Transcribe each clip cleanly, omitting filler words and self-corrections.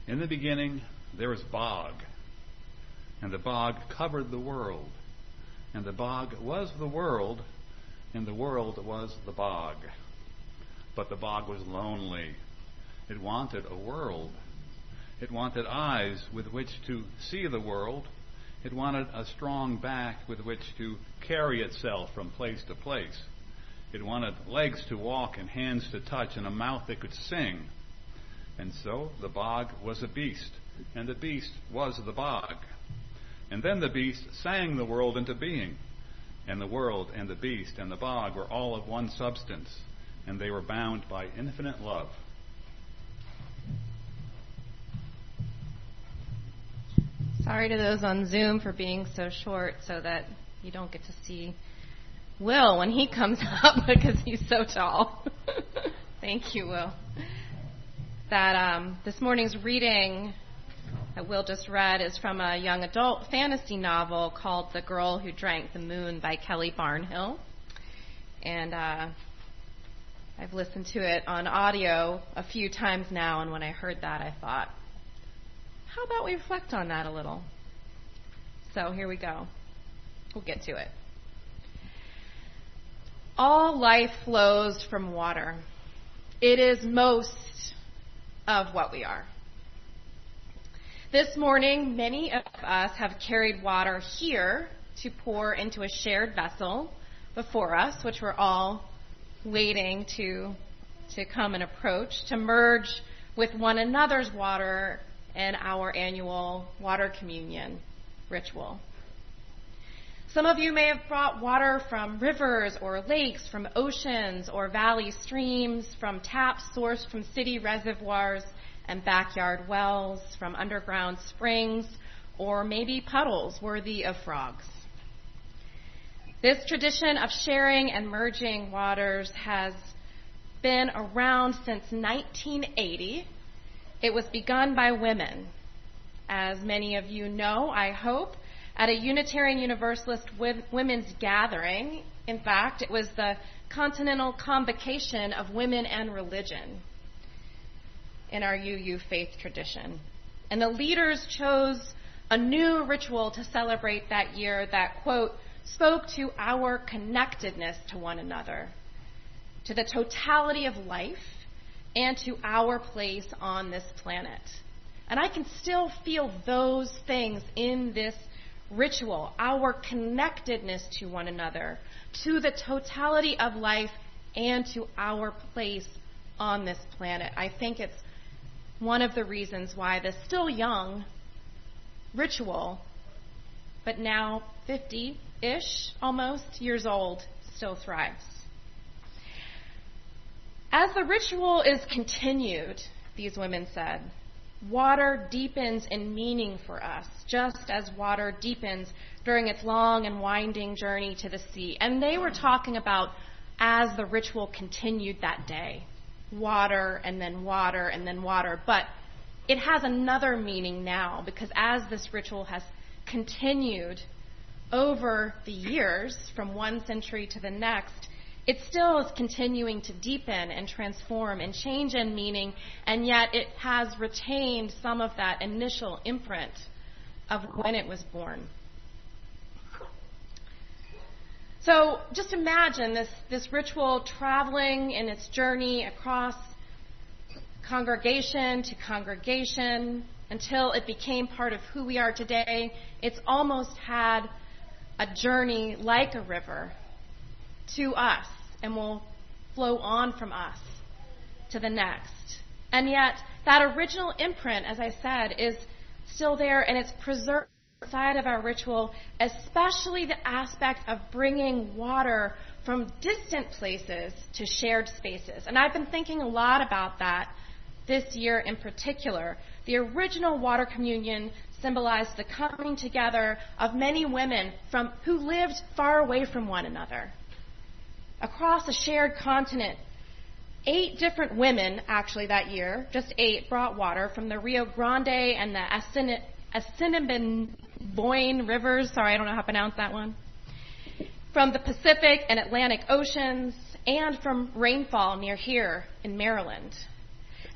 In the beginning, there was bog, and the bog covered the world, and the bog was the world, and the world was the bog. But the bog was lonely. It wanted a world. It wanted eyes with which to see the world. It wanted a strong back with which to carry itself from place to place. It wanted legs to walk and hands to touch and a mouth that could sing. And so the bog was a beast, and the beast was the bog. And then the beast sang the world into being. And the world and the beast and the bog were all of one substance, and they were bound by infinite love. Sorry to those on Zoom for being so short so that you don't get to see Will when he comes up because he's so tall. Thank you, Will. That this morning's reading that Will just read is from a young adult fantasy novel called The Girl Who Drank the Moon by Kelly Barnhill. And I've listened to it on audio a few times now, and when I heard that, I thought, how about we reflect on that a little? So here we go. We'll get to it. All life flows from water. It is most of what we are. This morning, many of us have carried water here to pour into a shared vessel before us, which we're all waiting to come and approach, to merge with one another's water in our annual water communion ritual. Some of you may have brought water from rivers or lakes, from oceans or valley streams, from taps sourced from city reservoirs and backyard wells, from underground springs, or maybe puddles worthy of frogs. This tradition of sharing and merging waters has been around since 1980. It was begun by women. As many of you know, I hope, at a Unitarian Universalist women's gathering. In fact, it was the Continental Convocation of Women and Religion in our UU faith tradition. And the leaders chose a new ritual to celebrate that year that, quote, spoke to our connectedness to one another, to the totality of life, and to our place on this planet. And I can still feel those things in this ritual, our connectedness to one another, to the totality of life, and to our place on this planet. I think it's one of the reasons why this still young ritual, but now 50-ish almost years old, still thrives. As the ritual is continued, these women said, water deepens in meaning for us, just as water deepens during its long and winding journey to the sea. And they were talking about as the ritual continued that day, water and then water and then water. But it has another meaning now, because as this ritual has continued over the years from one century to the next, it still is continuing to deepen and transform and change in meaning, and yet it has retained some of that initial imprint of when it was born. So just imagine this ritual traveling in its journey across congregation to congregation until it became part of who we are today. It's almost had a journey like a river to us, and will flow on from us to the next. And yet, that original imprint, as I said, is still there, and it's preserved inside of our ritual, especially the aspect of bringing water from distant places to shared spaces. And I've been thinking a lot about that this year in particular. The original water communion symbolized the coming together of many women who lived far away from one another. Across a shared continent, 8 different women, actually that year, just 8, brought water from the Rio Grande and the Assiniboine rivers, sorry, I don't know how to pronounce that one, from the Pacific and Atlantic Oceans, and from rainfall near here in Maryland.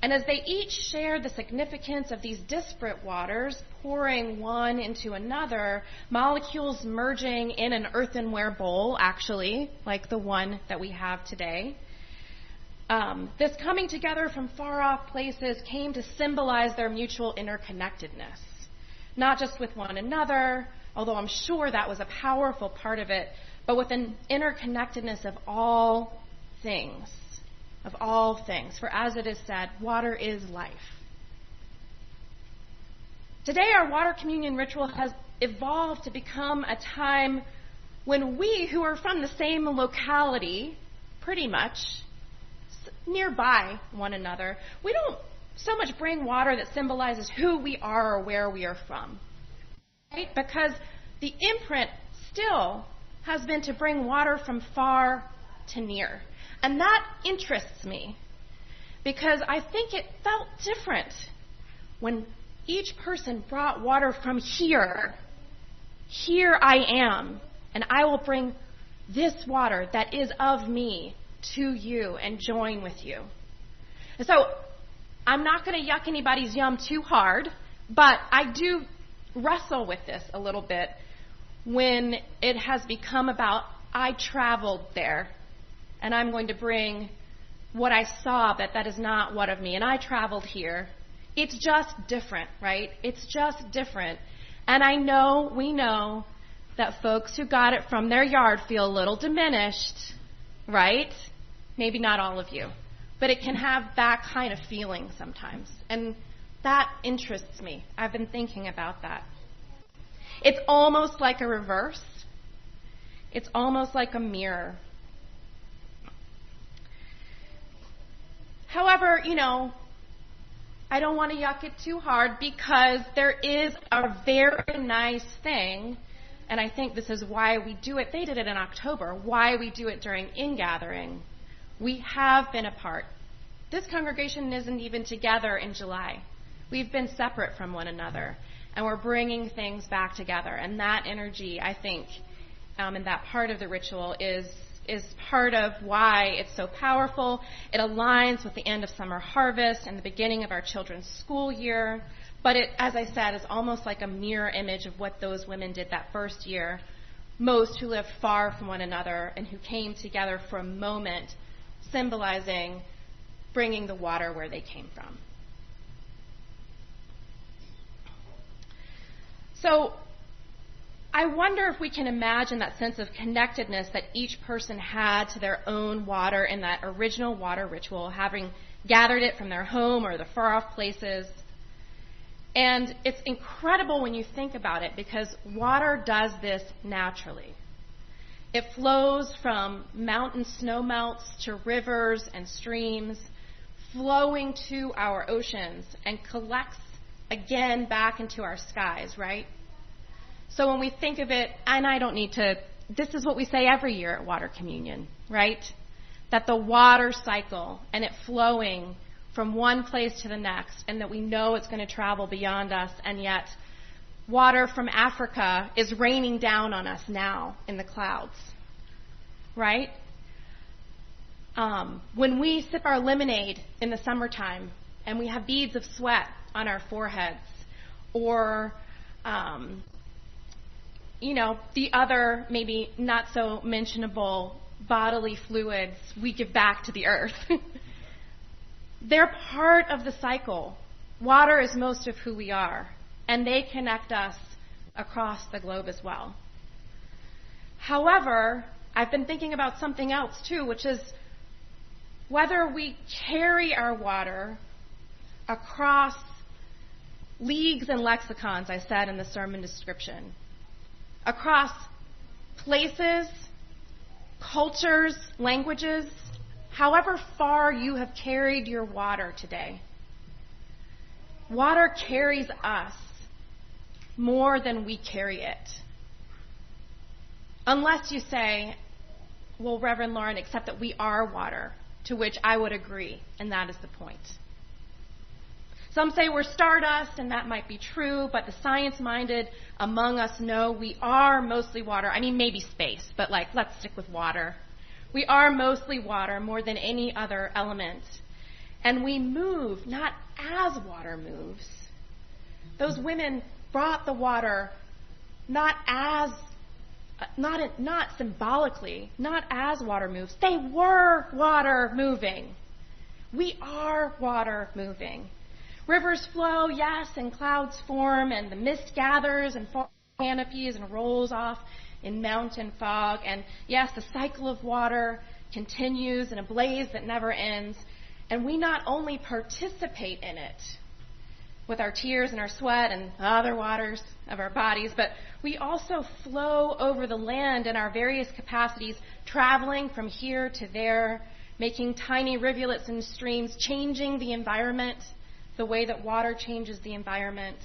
And as they each share the significance of these disparate waters, pouring one into another, molecules merging in an earthenware bowl, actually, like the one that we have today, this coming together from far-off places came to symbolize their mutual interconnectedness, not just with one another, although I'm sure that was a powerful part of it, but with an interconnectedness of all things. Of all things. For as it is said, water is life. Today, our water communion ritual has evolved to become a time when we, who are from the same locality, pretty much, nearby one another, we don't so much bring water that symbolizes who we are or where we are from. Right? Because the imprint still has been to bring water from far to near. And that interests me because I think it felt different when each person brought water from here. Here I am, and I will bring this water that is of me to you and join with you. And so I'm not going to yuck anybody's yum too hard, but I do wrestle with this a little bit when it has become about I traveled there. And I'm going to bring what I saw, but that is not what of me. And I traveled here. It's just different, right? It's just different. And we know that folks who got it from their yard feel a little diminished, right? Maybe not all of you. But it can have that kind of feeling sometimes. And that interests me. I've been thinking about that. It's almost like a reverse. It's almost like a mirror. However, I don't want to yuck it too hard because there is a very nice thing, and I think this is why we do it. They did it in October, why we do it during ingathering. We have been apart. This congregation isn't even together in July. We've been separate from one another, and we're bringing things back together. And that energy, I think, and that part of the ritual is part of why it's so powerful. It aligns with the end of summer harvest and the beginning of our children's school year. But it, as I said, is almost like a mirror image of what those women did that first year, most who lived far from one another and who came together for a moment, symbolizing bringing the water where they came from. So I wonder if we can imagine that sense of connectedness that each person had to their own water in that original water ritual, having gathered it from their home or the far-off places. And it's incredible when you think about it because water does this naturally. It flows from mountain snowmelts to rivers and streams, flowing to our oceans and collects again back into our skies, right? So when we think of it, and I don't need to, this is what we say every year at Water Communion, right? That the water cycle and it flowing from one place to the next, and that we know it's going to travel beyond us, and yet water from Africa is raining down on us now in the clouds, right? When we sip our lemonade in the summertime and we have beads of sweat on our foreheads, or the other maybe not so mentionable bodily fluids we give back to the earth. They're part of the cycle. Water is most of who we are, and they connect us across the globe as well. However, I've been thinking about something else too, which is whether we carry our water across leagues and lexicons, I said in the sermon description, across places, cultures, languages, however far you have carried your water today. Water carries us more than we carry it. Unless you say, well, Reverend Lauren, except that we are water, to which I would agree, and that is the point. Some say we're stardust, and that might be true, but the science-minded among us know we are mostly water. I mean, maybe space, but let's stick with water. We are mostly water more than any other element. And we move not as water moves. Those women brought the water not symbolically, not as water moves. They were water moving. We are water moving. Rivers flow, yes, and clouds form, and the mist gathers and canopies and rolls off in mountain fog. And yes, the cycle of water continues in a blaze that never ends. And we not only participate in it with our tears and our sweat and other waters of our bodies, but we also flow over the land in our various capacities, traveling from here to there, making tiny rivulets and streams, changing the environment the way that water changes the environment.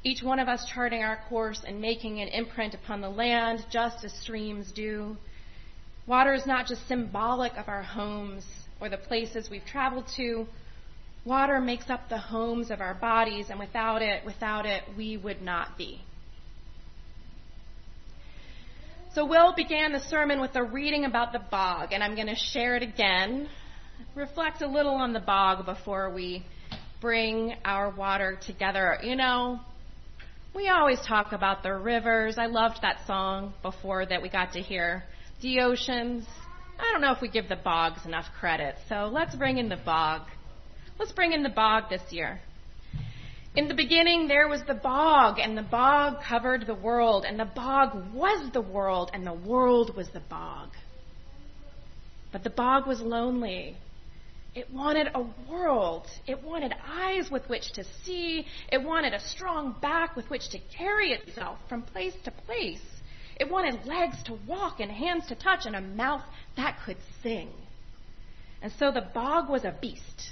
Each one of us charting our course and making an imprint upon the land, just as streams do. Water is not just symbolic of our homes or the places we've traveled to. Water makes up the homes of our bodies, and without it, we would not be. So Will began the sermon with a reading about the bog, and I'm going to share it again. Reflect a little on the bog before we bring our water together. You know, we always talk about the rivers. I loved that song before that we got to hear. The oceans. I don't know if we give the bogs enough credit, so let's bring in the bog. Let's bring in the bog this year. In the beginning, there was the bog, and the bog covered the world, and the bog was the world, and the world was the bog. But the bog was lonely. It wanted a world. It wanted eyes with which to see. It wanted a strong back with which to carry itself from place to place. It wanted legs to walk and hands to touch and a mouth that could sing. And so the bog was a beast.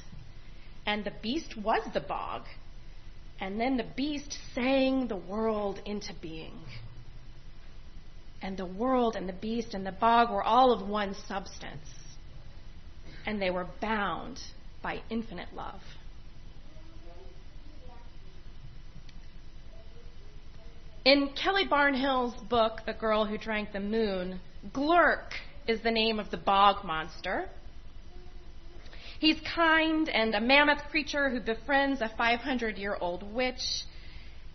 And the beast was the bog. And then the beast sang the world into being. And the world and the beast and the bog were all of one substance. And they were bound by infinite love. In Kelly Barnhill's book, The Girl Who Drank the Moon, 𝘞𝘪𝘭 is the name of the bog monster. He's kind and a mammoth creature who befriends a 500-year-old witch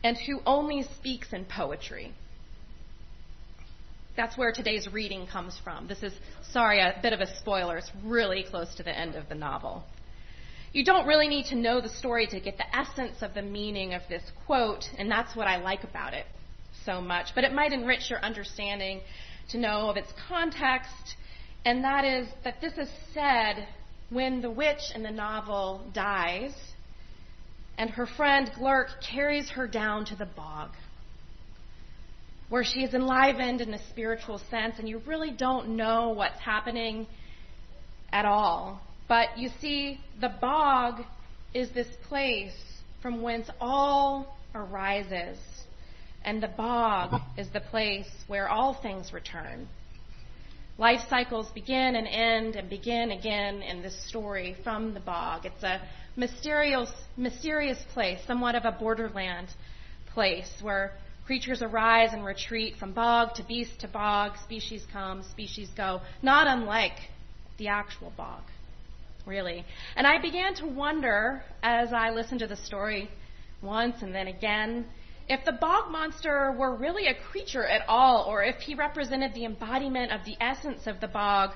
and who only speaks in poetry. That's where today's reading comes from. This is, a bit of a spoiler. It's really close to the end of the novel. You don't really need to know the story to get the essence of the meaning of this quote, and that's what I like about it so much. But it might enrich your understanding to know of its context, and that is that this is said when the witch in the novel dies, and her friend 𝘞𝘪𝘭 carries her down to the bog, where she is enlivened in a spiritual sense, and you really don't know what's happening at all. But you see, the bog is this place from whence all arises, and the bog is the place where all things return. Life cycles begin and end and begin again in this story from the bog. It's a mysterious place, somewhat of a borderland place, where creatures arise and retreat from bog to bog, species come, species go, not unlike the actual bog, really. And I began to wonder, as I listened to the story once and then again, if the bog monster were really a creature at all, or if he represented the embodiment of the essence of the bog,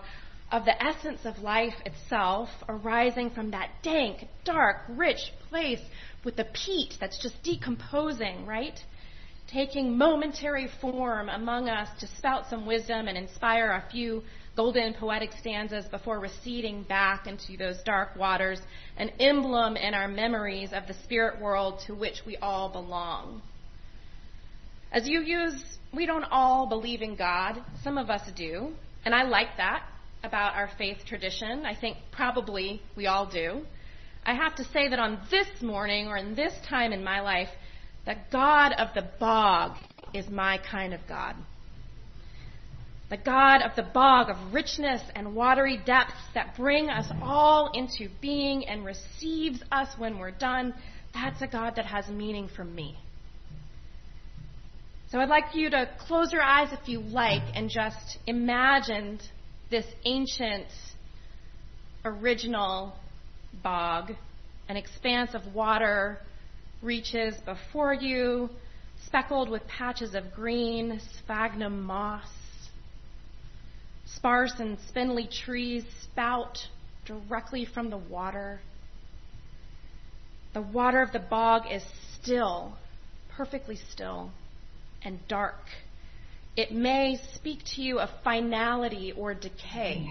of the essence of life itself, arising from that dank, dark, rich place with the peat that's just decomposing, right? Taking momentary form among us to spout some wisdom and inspire a few golden poetic stanzas before receding back into those dark waters, an emblem in our memories of the spirit world to which we all belong. As we don't all believe in God. Some of us do, and I like that about our faith tradition. I think probably we all do. I have to say that on this morning, or in this time in my life, the God of the bog is my kind of God. The God of the bog, of richness and watery depths that bring us all into being and receives us when we're done, that's a God that has meaning for me. So I'd like you to close your eyes if you like and just imagine this ancient, original, bog, an expanse of water reaches before you, speckled with patches of green sphagnum moss. Sparse and spindly trees spout directly from the water. The water of the bog is still, perfectly still, and dark. It may speak to you of finality or decay.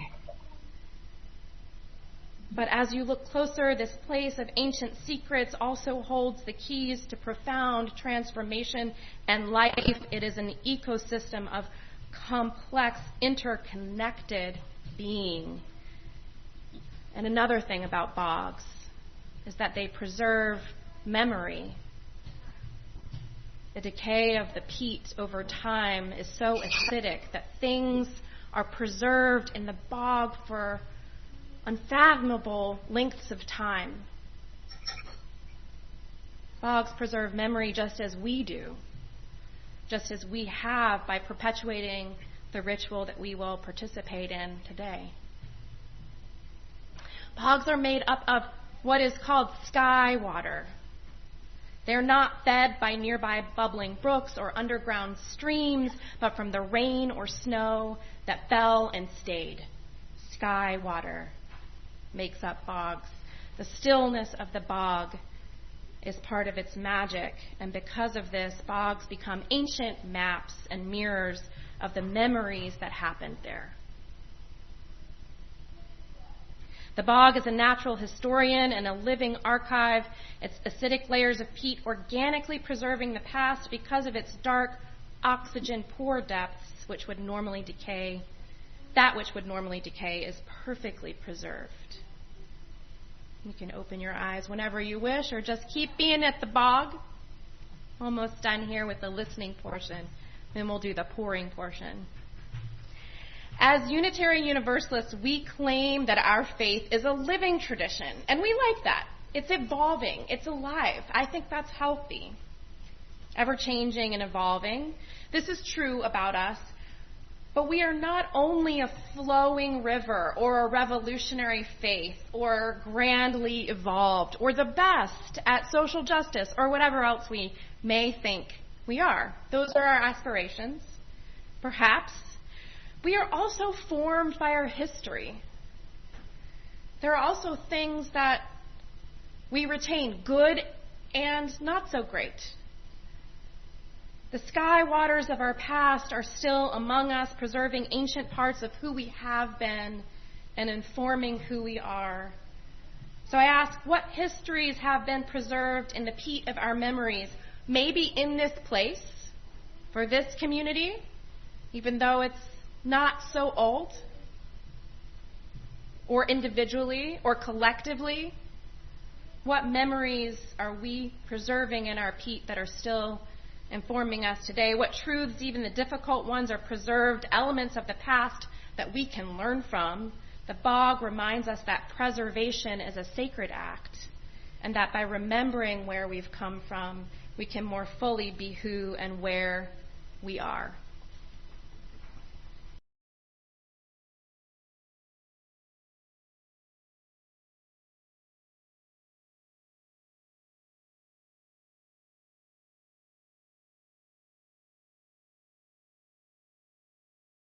But as you look closer, this place of ancient secrets also holds the keys to profound transformation and life. It is an ecosystem of complex, interconnected being. And another thing about bogs is that they preserve memory. The decay of the peat over time is so acidic that things are preserved in the bog for unfathomable lengths of time. Bogs preserve memory just as we do, just as we have by perpetuating the ritual that we will participate in today. Bogs are made up of what is called sky water. They're not fed by nearby bubbling brooks or underground streams, but from the rain or snow that fell and stayed. Sky water makes up bogs. The stillness of the bog is part of its magic, and because of this, bogs become ancient maps and mirrors of the memories that happened there. The bog is a natural historian and a living archive. Its acidic layers of peat organically preserving the past because of its dark, oxygen-poor depths, which would normally decay. That which would normally decay is perfectly preserved. You can open your eyes whenever you wish, or just keep being at the bog. Almost done here with the listening portion. Then we'll do the pouring portion. As Unitarian Universalists, we claim that our faith is a living tradition, and we like that. It's evolving. It's alive. I think that's healthy. Ever-changing and evolving. This is true about us, but we are not only a flowing river or a revolutionary faith or grandly evolved or the best at social justice or whatever else we may think we are. Those are our aspirations. Perhaps. We are also formed by our history. There are also things that we retain, good and not so great. The sky waters of our past are still among us, preserving ancient parts of who we have been and informing who we are. So I ask, what histories have been preserved in the peat of our memories, maybe in this place, for this community, even though it's not so old, or individually, or collectively? What memories are we preserving in our peat that are still informing us today? What truths, even the difficult ones, are preserved, elements of the past that we can learn from? The bog reminds us that preservation is a sacred act, and that by remembering where we've come from, we can more fully be who and where we are.